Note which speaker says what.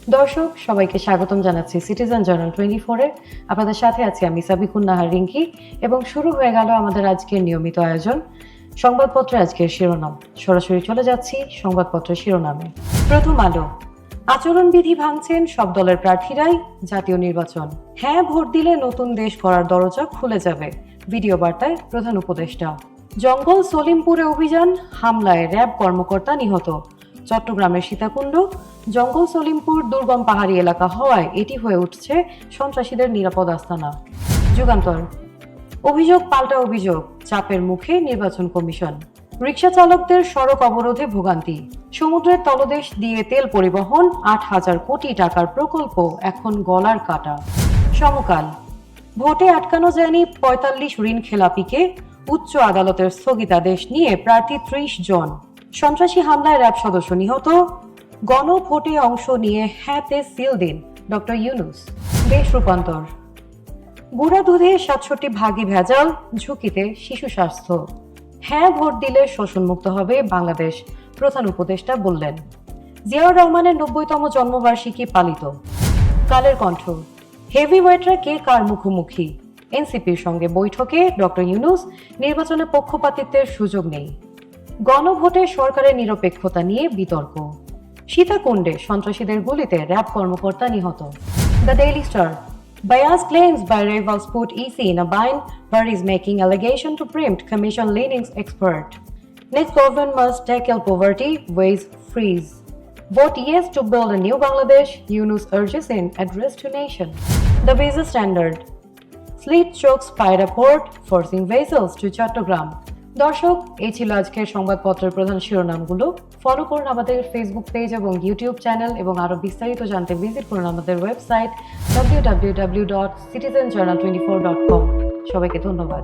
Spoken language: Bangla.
Speaker 1: দর্শক সবাইকে স্বাগতম জানাচ্ছি সিটিজেন জার্নাল 24-এ। আপনাদের সাথে আছি আমি সাবিকুন নাহার রিঙ্কি এবং শুরু হয়ে গেল আমাদের আজকের নিয়মিত আয়োজন সংবাদপত্রে আজকের শিরোনাম। সরাসরি চলে যাচ্ছি সংবাদপত্রের শিরোনামে। প্রথম আলো, আচরণবিধি ভাঙছেন সব দলের প্রার্থীরাই, জাতীয় নির্বাচন। হ্যাঁ ভোট দিলে নতুন দেশ করার দরজা খুলে যাবে, ভিডিও বার্তায় প্রধান উপদেষ্টা। জঙ্গল সলিমপুরে অভিযান, হামলায় র্যাব কর্মকর্তা নিহত। চট্টগ্রামের সীতাকুণ্ড, জঙ্গল সলিমপুর দুর্গম পাহাড়ি এলাকা হওয়ায় এটি হয়ে উঠছে সন্ত্রাসীদের নিরাপদ আস্তানা। যুগান্তর, অভিযোগ পাল্টা অভিযোগ, চাপের মুখে নির্বাচন কমিশন। রিকশা চালকদের সড়ক অবরোধে ভোগান্তি। সমুদ্রের তলদেশ দিয়ে তেল পরিবহন, ৮,০০০ কোটি টাকার প্রকল্প এখন গলার কাটা। সমকাল, ভোটে আটকানো যায়নি ৪৫ ঋণ খেলাপিকে, উচ্চ আদালতের স্থগিতাদেশ নিয়ে প্রার্থী ৩০ জন। সন্ত্রাসী হামলায় র্যাব সদস্য নিহত। গণভোটে অংশ নিয়ে হ্যাঁতে সিল দিন ডক্টর ইউনূস। দেশ রূপান্তর, গুঁড়া দুধে ৬৭ ভাগই ভেজাল, ঝুঁকিতে শিশু স্বাস্থ্য। হ্যাঁ ভোট দিলে শোষণমুক্ত হবে বাংলাদেশ, প্রধান উপদেষ্টা বললেন। জিয়াউর রহমানের ৯০তম জন্মবার্ষিকী পালিত। কালের কণ্ঠ, হেভিওয়েটরা কে কার মুখোমুখি, এনসিপির সঙ্গে বৈঠকে ডক্টর ইউনূস, নির্বাচনে পক্ষপাতিত্বের সুযোগ নেই। গণভোটে সরকারের নিরপেক্ষতা নিয়ে বিতর্ক। সীতাকুণ্ডে সন্ত্রাসীদের গুলিতে র্যাব কর্মকর্তা নিহত। The daily star, biased claims by rivals put EC in a bind, but is making allegation to preempt commission leanings expert. Next government must tackle poverty, ways freeze. Vote yes to build a new Bangladesh, Yunus urges in address to nation. The Visa Standard, Sleet chokes Paira port, forcing vessels to Chattogram. দর্শক, এই ছিল আজকের সংবাদপত্রের প্রধান শিরোনামগুলো। ফলো করুন আমাদের ফেসবুক পেজ এবং ইউটিউব চ্যানেল এবং আরো বিস্তারিত জানতে ভিজিট করুন আমাদের ওয়েবসাইট www.citizenjournal24.com। সবাইকে ধন্যবাদ।